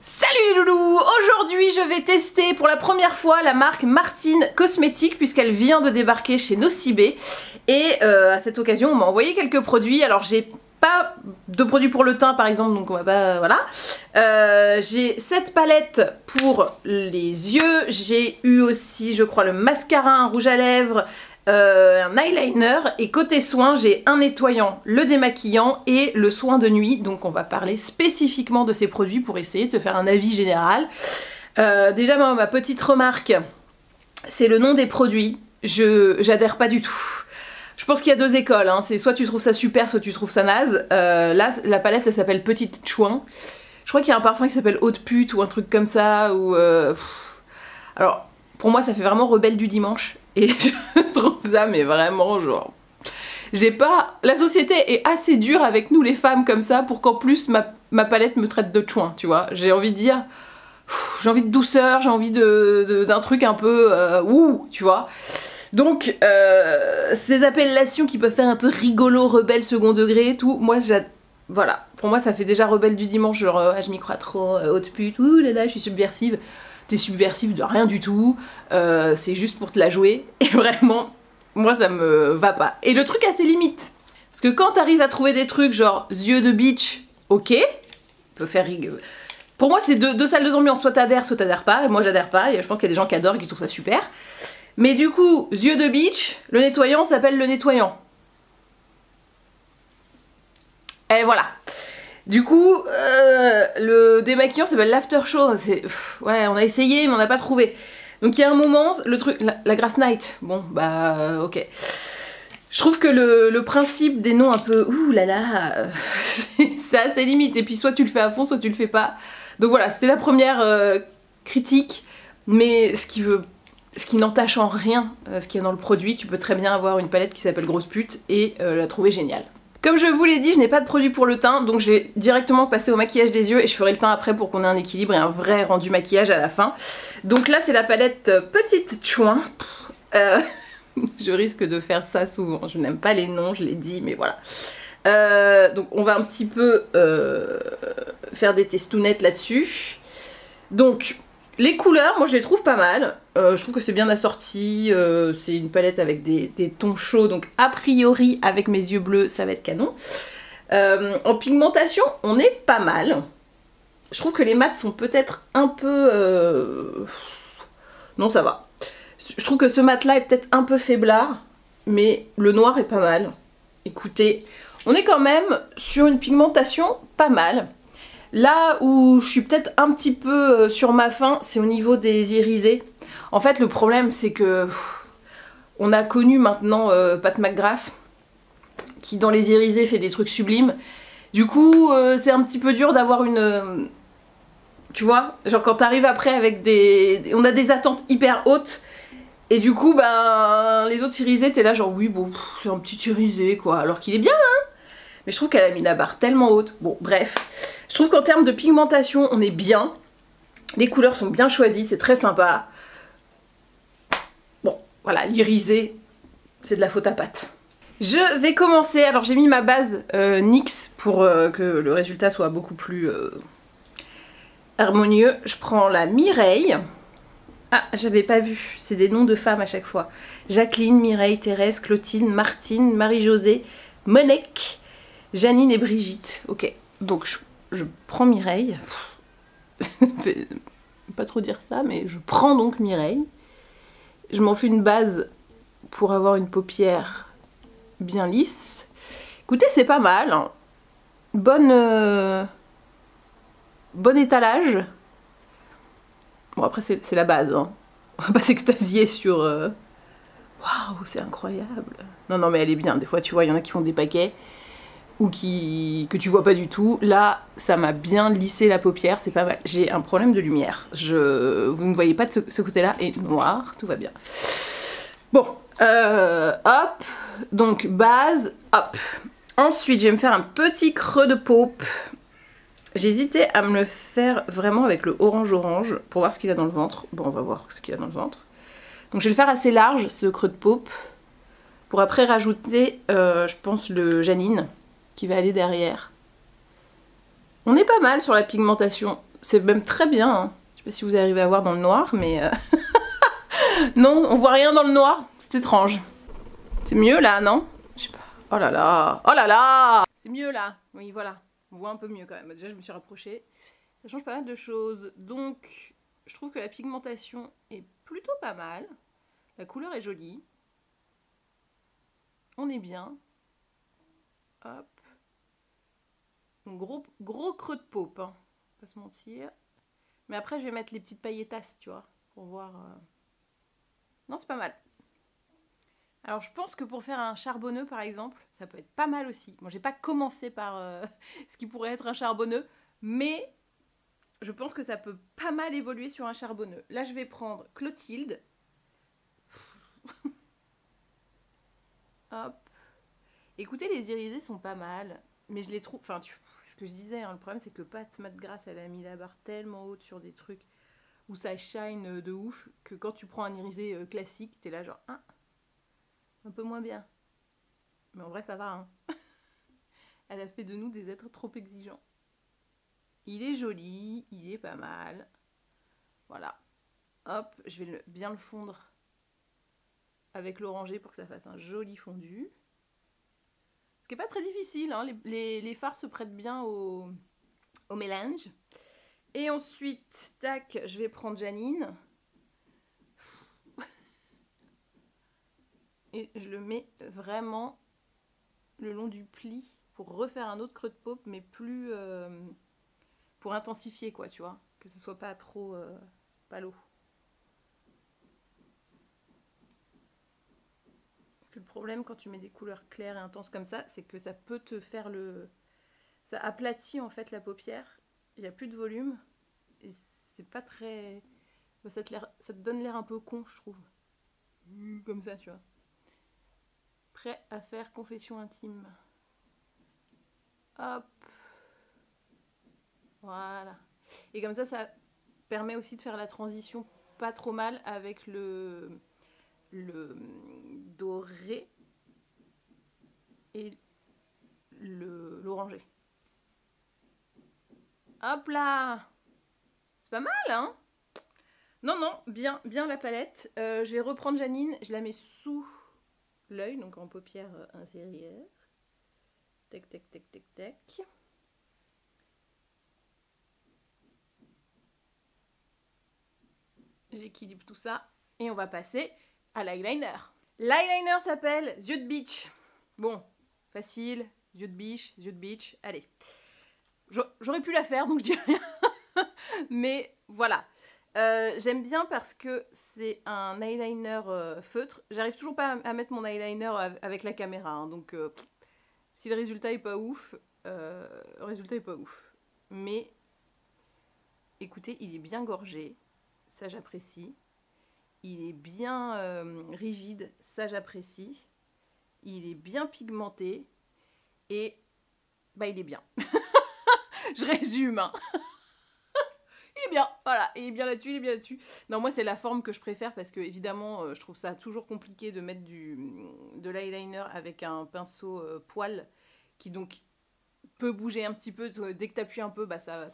Salut les loulous! Aujourd'hui je vais tester pour la première fois la marque Martine Cosmétiques puisqu'elle vient de débarquer chez Nocibé et à cette occasion on m'a envoyé quelques produits. Alors j'ai pas de produits pour le teint par exemple, donc on va pas... voilà. J'ai cette palette pour les yeux, j'ai eu aussi je crois le mascara, un rouge à lèvres, un eyeliner, et côté soin j'ai un nettoyant, le démaquillant et le soin de nuit. Donc on va parler spécifiquement de ces produits pour essayer de se faire un avis général. Déjà ma petite remarque, c'est le nom des produits, j'adhère pas du tout. Je pense qu'il y a deux écoles, hein. C'est soit tu trouves ça super, soit tu trouves ça naze. Là la palette elle s'appelle Petite Chouin. Je crois qu'il y a un parfum qui s'appelle Haute Pute ou un truc comme ça, ou alors pour moi ça fait vraiment rebelle du dimanche. Et je trouve ça mais vraiment genre... J'ai pas... La société est assez dure avec nous les femmes comme ça pour qu'en plus ma palette me traite de chouin, tu vois. J'ai envie de dire... J'ai envie de douceur, j'ai envie d'un truc un peu... ouh, tu vois. Donc, ces appellations qui peuvent faire un peu rigolo, rebelle, second degré et tout, moi voilà. Pour moi ça fait déjà rebelle du dimanche, genre je m'y crois trop, haute pute, ouh là là, je suis subversive. T'es subversif de rien du tout, c'est juste pour te la jouer, et vraiment, moi ça me va pas. Et le truc a ses limites, parce que quand t'arrives à trouver des trucs genre yeux de bitch, ok, peut faire rigueur. Pour moi c'est deux salles de ambiance, soit t'adhères pas, et moi j'adhère pas, et je pense qu'il y a des gens qui adorent et qui trouvent ça super. Mais du coup, yeux de bitch, le nettoyant s'appelle le nettoyant. Et voilà. Du coup, le démaquillant s'appelle l'aftershow. Ouais, on a essayé, mais on n'a pas trouvé. Donc il y a un moment, le truc, la Grass Night. Bon, bah, ok. Je trouve que le principe des noms un peu ouh là là, c'est assez limite. Et puis soit tu le fais à fond, soit tu le fais pas. Donc voilà, c'était la première critique. Mais ce qui n'entache en rien ce qu'il y a dans le produit. Tu peux très bien avoir une palette qui s'appelle Grosse Pute et la trouver géniale. Comme je vous l'ai dit, je n'ai pas de produit pour le teint, donc je vais directement passer au maquillage des yeux et je ferai le teint après pour qu'on ait un équilibre et un vrai rendu maquillage à la fin. Donc là c'est la palette Petite Chouin. Je risque de faire ça souvent, je n'aime pas les noms, je l'ai dit, mais voilà. Donc on va un petit peu faire des testounettes là-dessus. Donc les couleurs, moi je les trouve pas mal. Je trouve que c'est bien assorti, c'est une palette avec des tons chauds, donc a priori avec mes yeux bleus ça va être canon. En pigmentation on est pas mal. Je trouve que les mats sont peut-être un peu... Non ça va. Je trouve que ce mat là est peut-être un peu faiblard, mais le noir est pas mal. Écoutez, on est quand même sur une pigmentation pas mal. Là où je suis peut-être un petit peu sur ma faim, c'est au niveau des irisés. En fait, le problème, c'est que on a connu maintenant Pat McGrath, qui dans les irisés fait des trucs sublimes. Du coup, c'est un petit peu dur d'avoir une... tu vois, genre quand t'arrives après avec des... On a des attentes hyper hautes, et du coup, ben, les autres irisés, t'es là genre, oui, bon, c'est un petit irisé, quoi. Alors qu'il est bien, hein. Mais je trouve qu'elle a mis la barre tellement haute. Bon, bref. Je trouve qu'en termes de pigmentation, on est bien. Les couleurs sont bien choisies, c'est très sympa. Bon, voilà, l'irisé, c'est de la faute à pâte. Je vais commencer. Alors, j'ai mis ma base NYX pour que le résultat soit beaucoup plus harmonieux. Je prends la Mireille. Ah, j'avais pas vu. C'est des noms de femmes à chaque fois. Jacqueline, Mireille, Thérèse, Clotilde, Martine, Marie-Josée, Monique, Janine et Brigitte. Ok, donc je prends Mireille. Je vais pas trop dire ça, mais je prends donc Mireille. Je m'en fais une base pour avoir une paupière bien lisse. Écoutez, c'est pas mal. Hein. Bon étalage. Bon, après, c'est la base. Hein. On va pas s'extasier sur... Waouh, c'est incroyable. Non, non, mais elle est bien. Des fois, tu vois, il y en a qui font des paquets ou que tu vois pas du tout. Là, ça m'a bien lissé la paupière, c'est pas mal. J'ai un problème de lumière. Vous ne voyez pas de ce côté-là, et noir, tout va bien. Bon, hop, donc base, hop. Ensuite, je vais me faire un petit creux de paupe. J'hésitais à me le faire vraiment avec le orange pour voir ce qu'il a dans le ventre. Bon, on va voir ce qu'il a dans le ventre. Donc je vais le faire assez large, ce creux de paupe, pour après rajouter, je pense, le Janine, qui va aller derrière. On est pas mal sur la pigmentation. c'est même très bien. Hein. Je sais pas si vous arrivez à voir dans le noir, mais... non, on voit rien dans le noir. C'est étrange. C'est mieux là, non? Je sais pas. Oh là là. Oh là là. C'est mieux là. Oui, voilà. On voit un peu mieux quand même. Déjà, je me suis rapprochée. Ça change pas mal de choses. Donc, je trouve que la pigmentation est plutôt pas mal. La couleur est jolie. On est bien. Hop. Donc, gros creux de paupe. Hein. Pas se mentir. Mais après, je vais mettre les petites pailletasses, tu vois. Pour voir... Non, c'est pas mal. Alors, je pense que pour faire un charbonneux, par exemple, ça peut être pas mal aussi. Bon, j'ai pas commencé par ce qui pourrait être un charbonneux, mais je pense que ça peut pas mal évoluer sur un charbonneux. Là, je vais prendre Clotilde. Hop. Écoutez, les irisés sont pas mal, mais je les trouve... Enfin, ce que je disais, hein, le problème, c'est que Pat Madgrass, elle a mis la barre tellement haute sur des trucs où ça shine de ouf, que quand tu prends un irisé classique, t'es là genre... Ah, un peu moins bien. Mais en vrai, ça va, hein. Elle a fait de nous des êtres trop exigeants. Il est joli, il est pas mal. Voilà. Hop, je vais bien le fondre avec l'orangé pour que ça fasse un joli fondu. Ce qui n'est pas très difficile, hein. Les fards se prêtent bien au mélange. Et ensuite, tac, je vais prendre Janine. Et je le mets vraiment le long du pli pour refaire un autre creux de paupe, mais plus... pour intensifier, quoi, tu vois. Que ce soit pas trop palo. Parce que le problème, quand tu mets des couleurs claires et intenses comme ça, c'est que ça peut te faire le... Ça aplatit, en fait, la paupière. Il n'y a plus de volume. Et c'est pas très... Ça te donne l'air un peu con, je trouve. Comme ça, tu vois. Prêt à faire confession intime. Hop. Voilà. Et comme ça permet aussi de faire la transition pas trop mal avec le doré et l'orangé. Hop là. C'est pas mal, hein? Non, non, bien la palette. Je vais reprendre Janine, je la mets sous l'œil, donc en paupière inférieure. Tac, tac, tac, tac, tac. J'équilibre tout ça et on va passer à l'eyeliner. L'eyeliner s'appelle Yeux de Beach. Bon, facile, yeux de beach, allez. J'aurais pu la faire, donc je dis rien. Mais voilà. J'aime bien parce que c'est un eyeliner feutre. J'arrive toujours pas à mettre mon eyeliner avec la caméra. Hein, donc, si le résultat est pas ouf, Mais, écoutez, il est bien gorgé. Ça, j'apprécie. Il est bien rigide. Ça, j'apprécie. Il est bien pigmenté. Et, bah, il est bien. Je résume, hein. Il est bien, voilà, il est bien là-dessus, Non, moi, c'est la forme que je préfère parce que, évidemment, je trouve ça toujours compliqué de mettre de l'eyeliner avec un pinceau poil qui, donc, peut bouger un petit peu. Dès que tu appuies un peu, bah, ça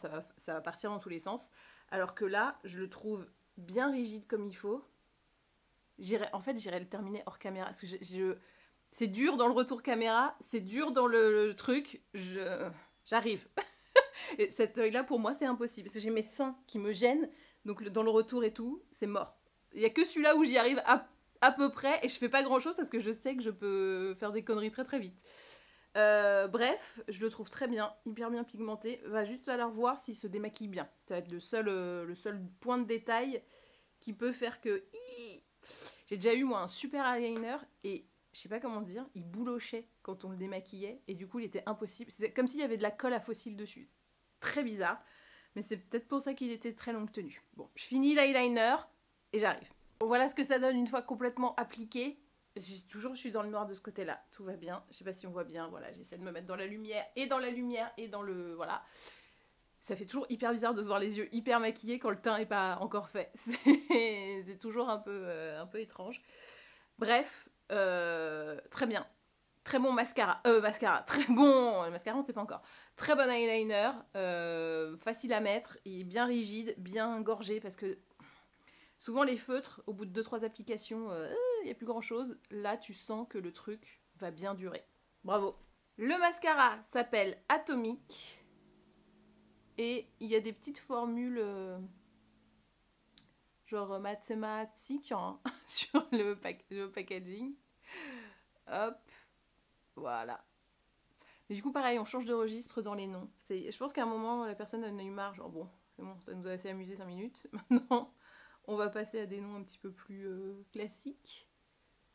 va partir dans tous les sens. Alors que là, je le trouve bien rigide comme il faut. En fait, j'irai le terminer hors caméra. Parce que c'est dur dans le retour caméra, c'est dur dans le truc. J'arrive. Et cet œil-là, pour moi, c'est impossible. Parce que j'ai mes seins qui me gênent. Donc, dans le retour et tout, c'est mort. Il n'y a que celui-là où j'y arrive à peu près. Et je fais pas grand-chose parce que je sais que je peux faire des conneries très très vite. Bref, je le trouve très bien. Hyper bien pigmenté. Va juste falloir voir s'il se démaquille bien. Ça va être le seul point de détail qui peut faire que... J'ai déjà eu, moi, un super eyeliner. Et je sais pas comment dire, il boulochait quand on le démaquillait. Et du coup, il était impossible. C'est comme s'il y avait de la colle à fossile dessus. Très bizarre, mais c'est peut-être pour ça qu'il était très longue tenue. Bon, je finis l'eyeliner et j'arrive. Bon, voilà ce que ça donne une fois complètement appliqué. Je suis dans le noir de ce côté-là, tout va bien. Je sais pas si on voit bien, voilà, j'essaie de me mettre dans la lumière et dans le... Voilà. Ça fait toujours hyper bizarre de se voir les yeux hyper maquillés quand le teint n'est pas encore fait. C'est toujours un peu étrange. Bref, très bien. Très bon mascara, très bon, le mascara on sait pas encore. Très bon eyeliner, facile à mettre, et bien rigide, bien gorgé, parce que souvent les feutres, au bout de 2-3 applications, il n'y a plus grand chose. Là tu sens que le truc va bien durer. Bravo. Le mascara s'appelle Atomic, et il y a des petites formules genre mathématiques hein, sur le packaging. Hop, voilà. Mais du coup, pareil, on change de registre dans les noms. Je pense qu'à un moment, la personne en a eu marre, genre bon, c'est bon, ça nous a assez amusé 5 minutes. Maintenant, on va passer à des noms un petit peu plus classiques.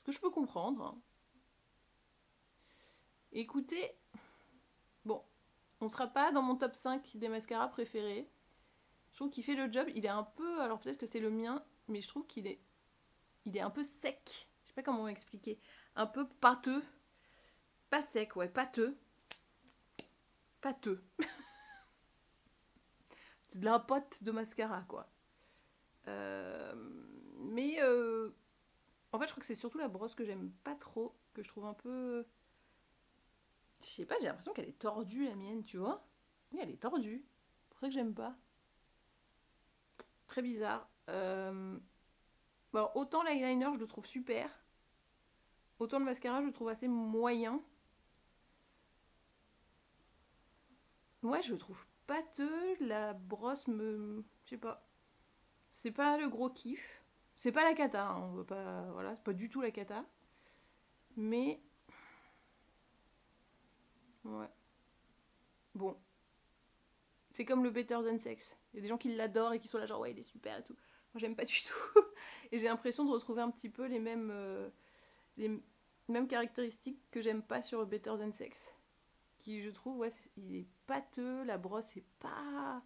Ce que je peux comprendre. Hein. Écoutez, bon, on sera pas dans mon top 5 des mascaras préférés. Je trouve qu'il fait le job. Il est un peu, alors peut-être que c'est le mien, mais je trouve qu'il est, il est un peu sec. Je sais pas comment expliquer. Un peu pâteux. Pas sec, ouais, pâteux. Pâteux. C'est de la pâte de mascara, quoi. Mais en fait, je crois que c'est surtout la brosse que j'aime pas trop, que je trouve un peu. Je sais pas, j'ai l'impression qu'elle est tordue, la mienne, tu vois. Oui, elle est tordue. C'est pour ça que j'aime pas. Très bizarre. Bon, autant l'eyeliner, je le trouve super. Autant le mascara, je le trouve assez moyen. Ouais, je le trouve pâteux. La brosse me. Je sais pas. C'est pas le gros kiff. C'est pas la cata, hein, on veut pas. Voilà, c'est pas du tout la cata. Mais. Ouais. Bon. C'est comme le Better Than Sex. Il y a des gens qui l'adorent et qui sont là, genre ouais, il est super et tout. Moi, j'aime pas du tout. Et j'ai l'impression de retrouver un petit peu les mêmes caractéristiques que j'aime pas sur le Better Than Sex. Qui, je trouve, ouais, il est pâteux, la brosse est pas.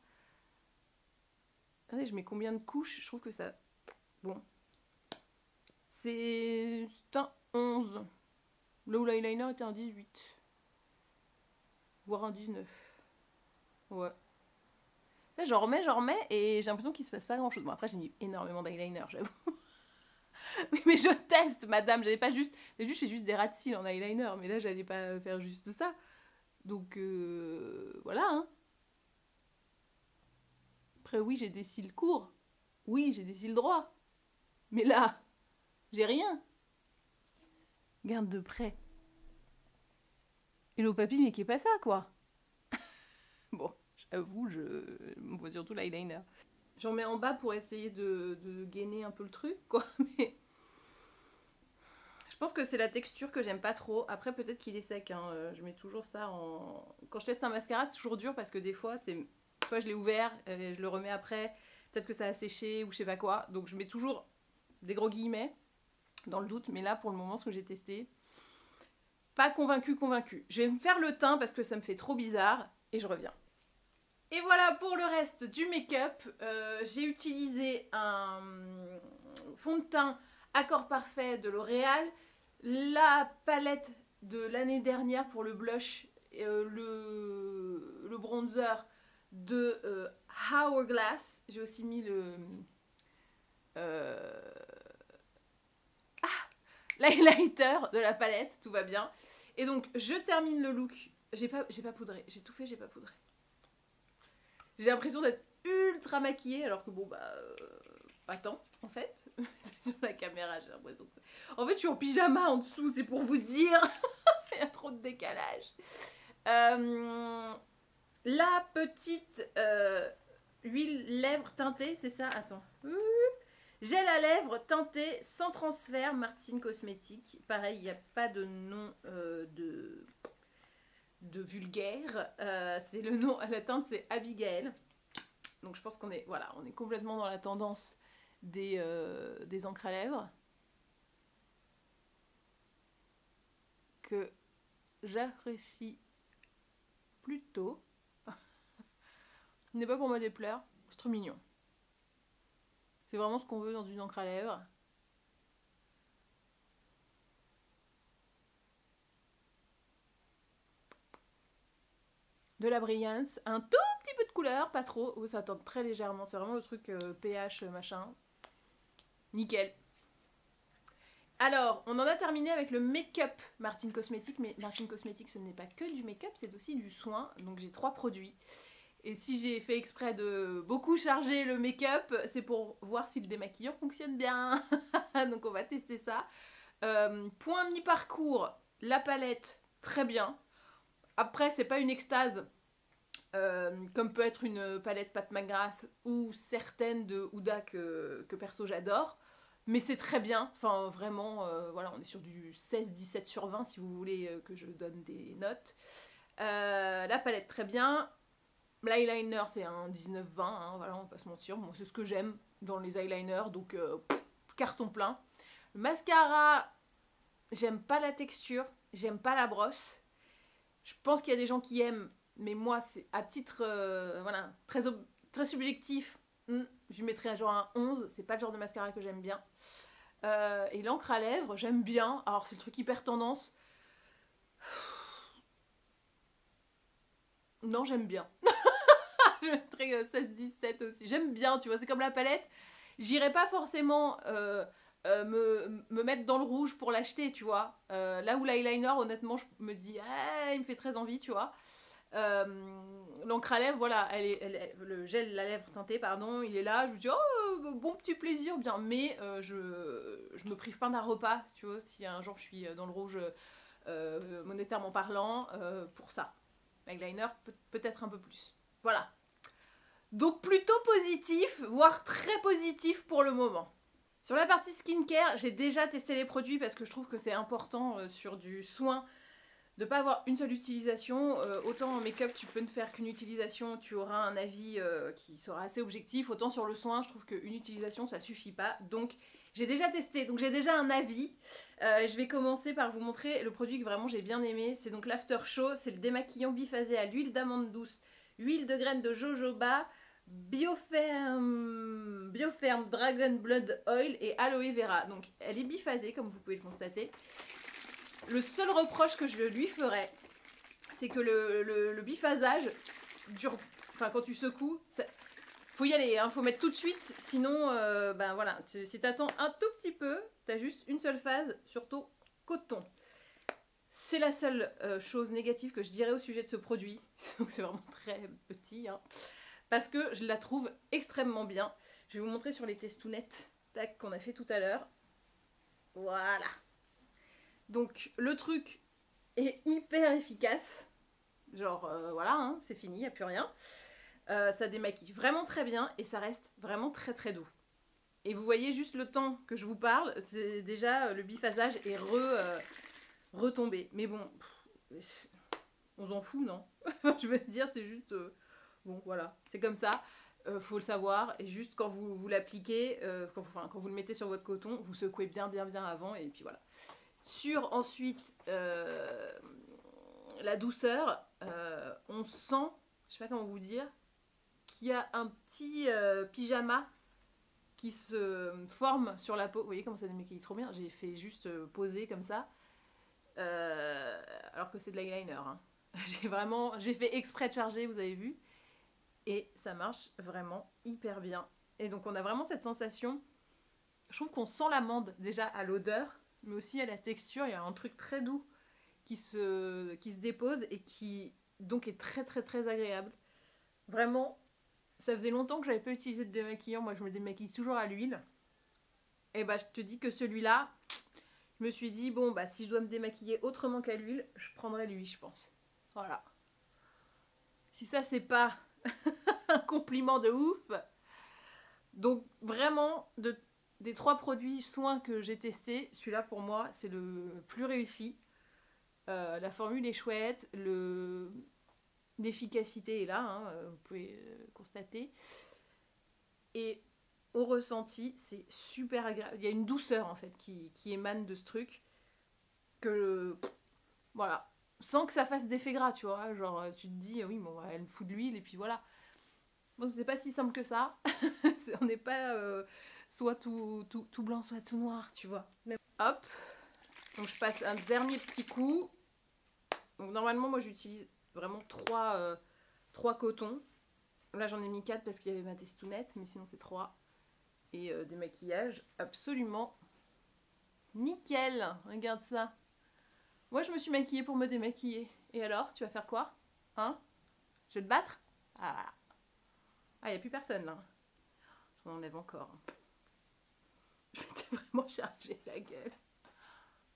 Attendez, je mets combien de couches? Je trouve que ça. Bon. C'est un 11. Là où l'eyeliner était un 18. Voire un 19. Ouais. Là, j'en remets, et j'ai l'impression qu'il se passe pas grand chose. Bon, après, j'ai mis énormément d'eyeliner, j'avoue. mais je teste, madame. J'allais pas juste. Je fais juste des ras de cils en eyeliner, mais là, j'allais pas faire juste ça. Donc, voilà, hein. Après, oui, j'ai des cils courts. Oui, j'ai des cils droits. Mais là, j'ai rien. Garde de près. Hello papy, mais qui est pas ça, quoi. Bon, j'avoue, je me vois surtout l'eyeliner. J'en mets en bas pour essayer de gainer un peu le truc, quoi. Mais je pense que c'est la texture que j'aime pas trop. Après, peut-être qu'il est sec. Hein. Je mets toujours ça en. Quand je teste un mascara, c'est toujours dur parce que des fois, soit je l'ai ouvert, je le remets après. Peut-être que ça a séché ou je sais pas quoi. Donc je mets toujours des gros guillemets dans le doute. Mais là, pour le moment, ce que j'ai testé, pas convaincu. Je vais me faire le teint parce que ça me fait trop bizarre et je reviens. Et voilà pour le reste du make-up. J'ai utilisé un fond de teint Accord Parfait de L'Oréal, la palette de l'année dernière pour le blush, le bronzer de Hourglass. J'ai aussi mis l'highlighter de la palette, tout va bien. Et donc je termine le look. J'ai pas poudré, j'ai tout fait, j'ai pas poudré. J'ai l'impression d'être ultra maquillée alors que bon bah pas tant en fait. Sur la caméra j'ai l'impression que en fait je suis en pyjama en dessous, c'est pour vous dire. Il y a trop de décalage. La petite huile lèvres teintée, c'est ça? Attends. Gel à lèvres teinté sans transfert, Martine Cosmétique. Pareil, il n'y a pas de nom de vulgaire. C'est le nom à la teinte, c'est Abigail. Donc je pense qu'on est, voilà, on est complètement dans la tendance des encres à lèvres. Que j'apprécie plutôt. Ce n'est pas pour me déplaire, c'est trop mignon. C'est vraiment ce qu'on veut dans une encre à lèvres. De la brillance, un tout petit peu de couleur, pas trop. Oh, ça teinte très légèrement, c'est vraiment le truc pH machin. Nickel. Alors, on en a terminé avec le make-up Martine Cosmetics, mais Martine Cosmetics ce n'est pas que du make-up, c'est aussi du soin, donc j'ai 3 produits. Et si j'ai fait exprès de beaucoup charger le make-up, c'est pour voir si le démaquillant fonctionne bien. Donc on va tester ça. Point mi-parcours, la palette, très bien. Après, c'est pas une extase, comme peut être une palette Pat McGrath ou certaines de Huda que perso j'adore. Mais c'est très bien, enfin vraiment, voilà, on est sur du 16-17 sur 20 si vous voulez que je donne des notes. La palette très bien, l'eyeliner c'est un 19-20, hein, voilà, on va pas se mentir, moi c'est ce que j'aime dans les eyeliners, donc carton plein. Le mascara, j'aime pas la texture, j'aime pas la brosse. Je pense qu'il y a des gens qui aiment, mais moi c'est à titre voilà, très subjectif. Je lui mettrais genre un 11, c'est pas le genre de mascara que j'aime bien. Et l'encre à lèvres, j'aime bien. Alors c'est le truc hyper tendance. Non, j'aime bien. Je mettrais 16-17 aussi. J'aime bien, tu vois, c'est comme la palette. J'irai pas forcément me mettre dans le rouge pour l'acheter, tu vois. Là où l'eyeliner, honnêtement, je me dis, ah, il me fait très envie, tu vois. L'encre à lèvres, voilà, le gel la lèvre teintée, pardon, il est là, je me dis, oh, bon petit plaisir, bien, mais je me prive pas d'un repas, si tu veux, si un jour je suis dans le rouge monétairement parlant, pour ça. Eyeliner, peut-être un peu plus. Voilà. Donc plutôt positif, voire très positif pour le moment. Sur la partie skincare, j'ai déjà testé les produits parce que je trouve que c'est important sur du soin de pas avoir une seule utilisation. Autant en make-up tu peux ne faire qu'une utilisation, tu auras un avis qui sera assez objectif. Autant sur le soin, je trouve qu'une utilisation ça suffit pas. Donc j'ai déjà testé, donc j'ai déjà un avis. Je vais commencer par vous montrer le produit que vraiment j'ai bien aimé. C'est donc l'After Show, c'est le démaquillant biphasé à l'huile d'amande douce, huile de graines de jojoba, Bioferm Dragon Blood Oil et Aloe Vera. Donc elle est biphasée comme vous pouvez le constater. Le seul reproche que je lui ferais, c'est que le biphasage dure. Enfin, quand tu secoues, faut y aller, hein, faut mettre tout de suite, sinon, ben voilà, si t'attends un tout petit peu, t'as juste une seule phase, surtout coton. C'est la seule chose négative que je dirais au sujet de ce produit, donc c'est vraiment très petit, hein, parce que je la trouve extrêmement bien. Je vais vous montrer sur les testounettes qu'on a fait tout à l'heure. Voilà. Donc le truc est hyper efficace. Genre voilà, hein, c'est fini, il n'y a plus rien. Ça démaquille vraiment très bien et ça reste vraiment très très doux. Et vous voyez juste le temps que je vous parle, c'est déjà le biphasage est retombé. Mais bon, on s'en fout, non? Je veux dire, c'est juste... bon, voilà, c'est comme ça. Faut le savoir. Et juste quand vous l'appliquez, quand vous le mettez sur votre coton, vous secouez bien avant et puis voilà. Sur ensuite la douceur, on sent, je sais pas comment vous dire, qu'il y a un petit pyjama qui se forme sur la peau. Vous voyez comment ça démaquille trop bien. J'ai fait juste poser comme ça, alors que c'est de l'eyeliner. Hein. J'ai fait exprès de charger, vous avez vu, et ça marche vraiment hyper bien. Et donc on a vraiment cette sensation. Je trouve qu'on sent l'amande déjà à l'odeur, mais aussi à la texture. Il y a un truc très doux qui se dépose et qui donc est très très très agréable. Vraiment, ça faisait longtemps que j'avais pas utilisé de démaquillant. Moi, je me démaquille toujours à l'huile. Et bah, je te dis que celui-là, je me suis dit, bon, bah, si je dois me démaquiller autrement qu'à l'huile, je prendrai lui, je pense. Voilà. Si ça, c'est pas un compliment de ouf. Donc, vraiment, des 3 produits soins que j'ai testés, celui-là, pour moi, c'est le plus réussi. La formule est chouette, l'efficacité est là, hein, vous pouvez constater. Et au ressenti, c'est super agréable. Il y a une douceur en fait qui émane de ce truc. Voilà. Sans que ça fasse d'effet gras, tu vois. Genre, tu te dis, oui, bon, elle me fout de l'huile et puis voilà. Bon, c'est pas si simple que ça. On n'est pas soit tout blanc, soit tout noir, tu vois. Mais... Hop. Donc je passe un dernier petit coup. Donc normalement, moi j'utilise vraiment 3 cotons. Là j'en ai mis 4 parce qu'il y avait ma testounette, mais sinon c'est 3. Et des maquillages absolument Nickel, regarde ça. Moi, je me suis maquillée pour me démaquiller. Et alors, tu vas faire quoi? Hein? Je vais te battre? Ah, voilà. Ah, y a plus personne, là. J'en enlève encore. Je m'étais vraiment chargé la gueule.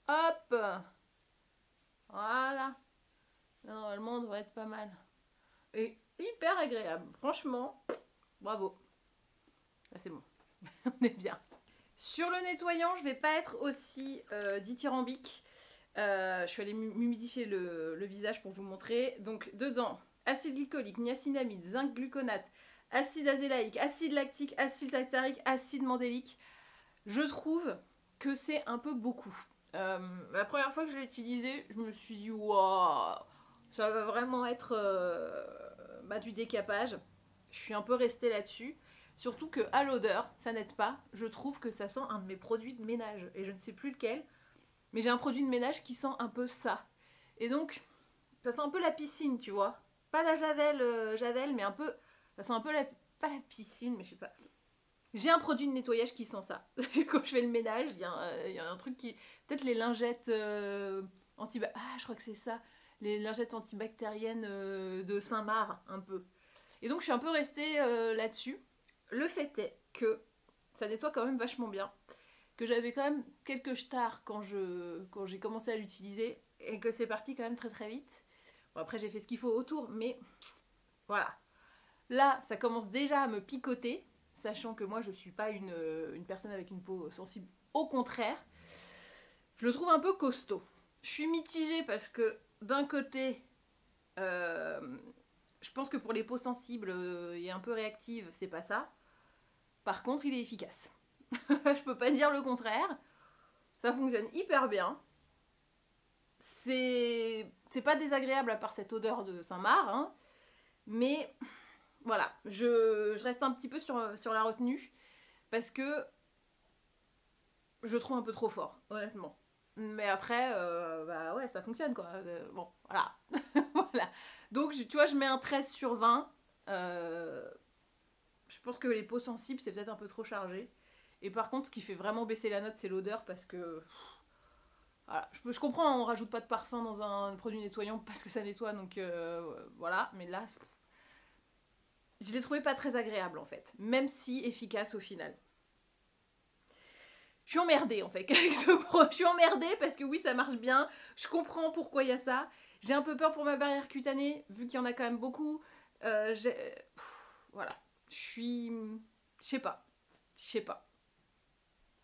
Hop! Voilà. Normalement, on devrait être pas mal. Et hyper agréable. Franchement, bravo. Là, c'est bon. On est bien. Sur le nettoyant, je vais pas être aussi dithyrambique. Je suis allée m'humidifier le visage pour vous montrer. Donc, dedans, acide glycolique, niacinamide, zinc gluconate, acide azélaïque, acide lactique, acide tartarique, acide mandélique. Je trouve que c'est un peu beaucoup. La première fois que je l'ai utilisé, je me suis dit waouh, ça va vraiment être du décapage. Je suis un peu restée là-dessus. Surtout que à l'odeur, ça n'aide pas. Je trouve que ça sent un de mes produits de ménage et je ne sais plus lequel. Mais j'ai un produit de ménage qui sent un peu ça. Et donc, ça sent un peu la piscine, tu vois. Pas la Javel, mais un peu. Ça sent un peu la. Pas la piscine, mais je sais pas. J'ai un produit de nettoyage qui sent ça. Quand je fais le ménage, il y a un truc qui. Peut-être les lingettes Ah, je crois que c'est ça. Les lingettes antibactériennes de Saint-Marc, un peu. Et donc, je suis un peu restée là-dessus. Le fait est que ça nettoie quand même vachement bien. Que j'avais quand même quelques stars quand j'ai commencé à l'utiliser. Et que c'est parti quand même très très vite. Bon, après, j'ai fait ce qu'il faut autour, mais voilà. Là, ça commence déjà à me picoter, sachant que moi, je suis pas une personne avec une peau sensible. Au contraire, je le trouve un peu costaud. Je suis mitigée parce que, d'un côté, je pense que pour les peaux sensibles et un peu réactives, c'est pas ça. Par contre, il est efficace. Je peux pas dire le contraire. Ça fonctionne hyper bien. C'est pas désagréable à part cette odeur de Saint-Marc, hein, mais voilà, je reste un petit peu sur la retenue parce que je trouve un peu trop fort, honnêtement. Mais après, ouais, ça fonctionne quoi. Bon, voilà. Voilà. Donc, tu vois, je mets un 13 sur 20. Je pense que les peaux sensibles, c'est peut-être un peu trop chargé. Et par contre, ce qui fait vraiment baisser la note, c'est l'odeur parce que. Voilà. Je comprends, on rajoute pas de parfum dans un produit nettoyant parce que ça nettoie, donc voilà. Mais là, je l'ai trouvé pas très agréable en fait, même si efficace au final. Je suis emmerdée en fait avec ce produit. Je suis emmerdée parce que oui, ça marche bien. Je comprends pourquoi il y a ça. J'ai un peu peur pour ma barrière cutanée, vu qu'il y en a quand même beaucoup. Voilà. Je suis. Je sais pas. Je sais pas.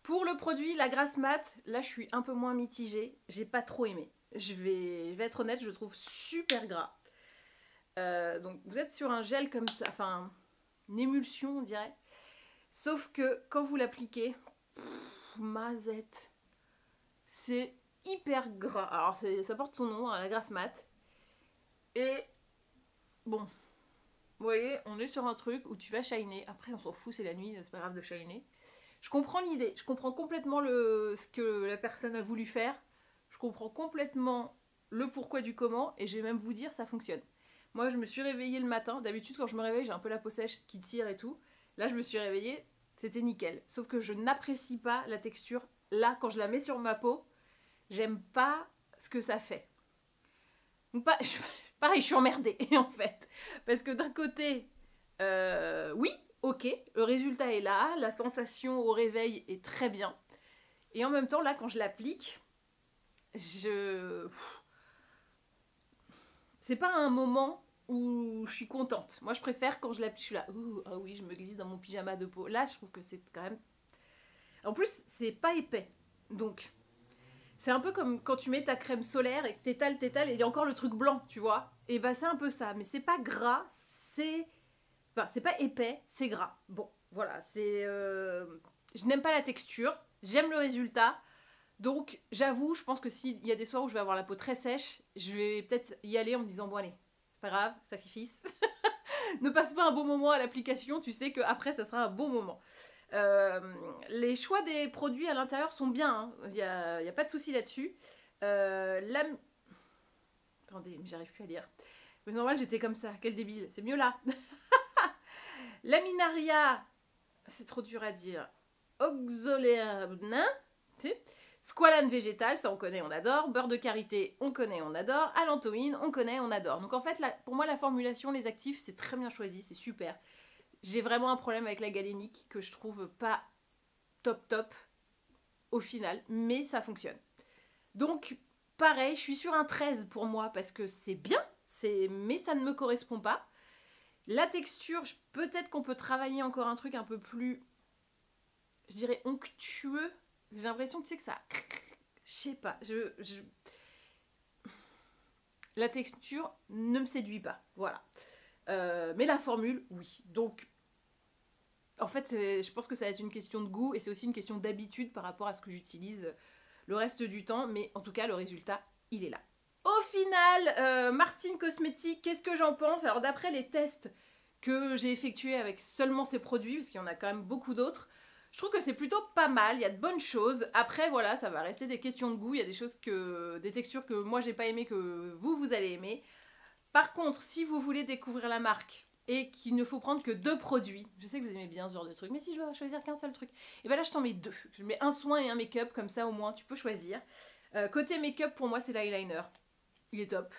Pour le produit, la grasse mat, là je suis un peu moins mitigée. J'ai pas trop aimé. Je vais être honnête, je le trouve super gras. Donc vous êtes sur un gel comme ça, enfin une émulsion on dirait. Sauf que quand vous l'appliquez, mazette, c'est hyper gras. Alors ça porte son nom, hein, la grasse mat. Et bon, vous voyez, on est sur un truc où tu vas shiner. Après on s'en fout, c'est la nuit, c'est pas grave de shiner. Je comprends l'idée, je comprends complètement ce que la personne a voulu faire. Je comprends complètement le pourquoi du comment, et je vais même vous dire, ça fonctionne. Moi, je me suis réveillée le matin. D'habitude, quand je me réveille, j'ai un peu la peau sèche qui tire et tout. Là, je me suis réveillée, c'était nickel. Sauf que je n'apprécie pas la texture. Là, quand je la mets sur ma peau, j'aime pas ce que ça fait. Donc, pareil, je suis emmerdée, en fait. Parce que d'un côté, oui, ok, le résultat est là, la sensation au réveil est très bien. Et en même temps, là, quand je l'applique, c'est pas un moment où je suis contente. Moi, je préfère quand je l'applique, je suis là, ah oui, je me glisse dans mon pyjama de peau. Là, je trouve que c'est quand même. En plus, c'est pas épais. Donc, c'est un peu comme quand tu mets ta crème solaire et que t'étales, et il y a encore le truc blanc, tu vois. Et bah, c'est un peu ça. Mais c'est pas gras, c'est. Enfin, c'est pas épais, c'est gras. Bon, voilà, c'est. Je n'aime pas la texture, j'aime le résultat. Donc, j'avoue, je pense que s'il y a des soirs où je vais avoir la peau très sèche, je vais peut-être y aller en me disant, bon allez, pas grave, sacrifice. Ne passe pas un bon moment à l'application, tu sais qu'après, ça sera un bon moment. Les choix des produits à l'intérieur sont bien, hein. Il y a pas de souci là-dessus. Attendez, mais j'arrive plus à lire. Mais normal, j'étais comme ça, quel débile. C'est mieux là. Laminaria, c'est trop dur à dire. Oxoléanin, tu sais, Squalane végétal, ça on connaît, on adore. Beurre de karité, on connaît, on adore. Allantoïne, on connaît, on adore. Donc en fait, pour moi, la formulation, les actifs, c'est très bien choisi, c'est super. J'ai vraiment un problème avec la galénique que je trouve pas top au final, mais ça fonctionne. Donc, pareil, je suis sur un 13 pour moi parce que c'est bien, mais ça ne me correspond pas. La texture, peut-être qu'on peut travailler encore un truc un peu plus, je dirais, onctueux. J'ai l'impression, tu sais, que ça... Je sais pas, la texture ne me séduit pas, voilà. Mais la formule, oui. Donc, en fait, je pense que ça va être une question de goût et c'est aussi une question d'habitude par rapport à ce que j'utilise le reste du temps. Mais en tout cas, le résultat, il est là. Au final, Martine Cosmétique, qu'est-ce que j'en pense? Alors d'après les tests que j'ai effectués avec seulement ces produits, parce qu'il y en a quand même beaucoup d'autres, je trouve que c'est plutôt pas mal, il y a de bonnes choses. Après voilà, ça va rester des questions de goût, il y a des choses des textures que moi j'ai pas aimé que vous allez aimer. Par contre, si vous voulez découvrir la marque et qu'il ne faut prendre que 2 produits, je sais que vous aimez bien ce genre de truc, mais si je dois choisir qu'un seul truc, et ben là je t'en mets 2. Je mets un soin et un make-up, comme ça au moins tu peux choisir. Côté make-up, pour moi c'est l'eyeliner. Il est top.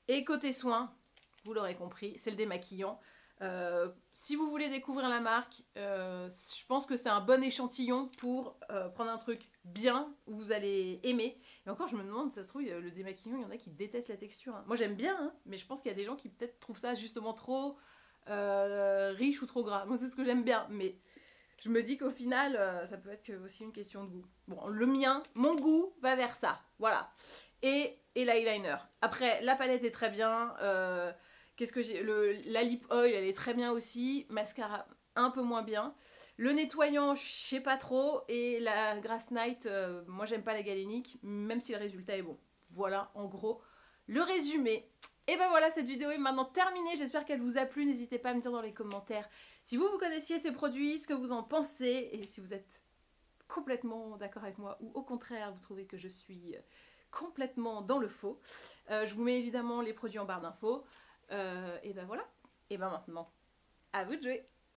Et côté soin, vous l'aurez compris, c'est le démaquillant. Si vous voulez découvrir la marque, je pense que c'est un bon échantillon pour prendre un truc bien, où vous allez aimer. Et encore, je me demande, ça se trouve, le démaquillant, il y en a qui détestent la texture. Hein. Moi j'aime bien, hein, mais je pense qu'il y a des gens qui peut-être trouvent ça justement trop riche ou trop gras. Moi c'est ce que j'aime bien, mais je me dis qu'au final, ça peut être aussi une question de goût. Bon, le mien, mon goût va vers ça, voilà. Et l'eyeliner. Après, la palette est très bien. Qu'est-ce que j'ai la lip oil, elle est très bien aussi. Mascara, un peu moins bien. Le nettoyant, je sais pas trop. Et la Grass Night, moi j'aime pas la galénique, même si le résultat est bon. Voilà, en gros, le résumé. Et ben voilà, cette vidéo est maintenant terminée. J'espère qu'elle vous a plu. N'hésitez pas à me dire dans les commentaires si vous connaissiez ces produits, ce que vous en pensez, et si vous êtes complètement d'accord avec moi, ou au contraire, vous trouvez que je suis complètement dans le faux. Je vous mets évidemment les produits en barre d'infos. Et ben voilà. Et ben maintenant, à vous de jouer.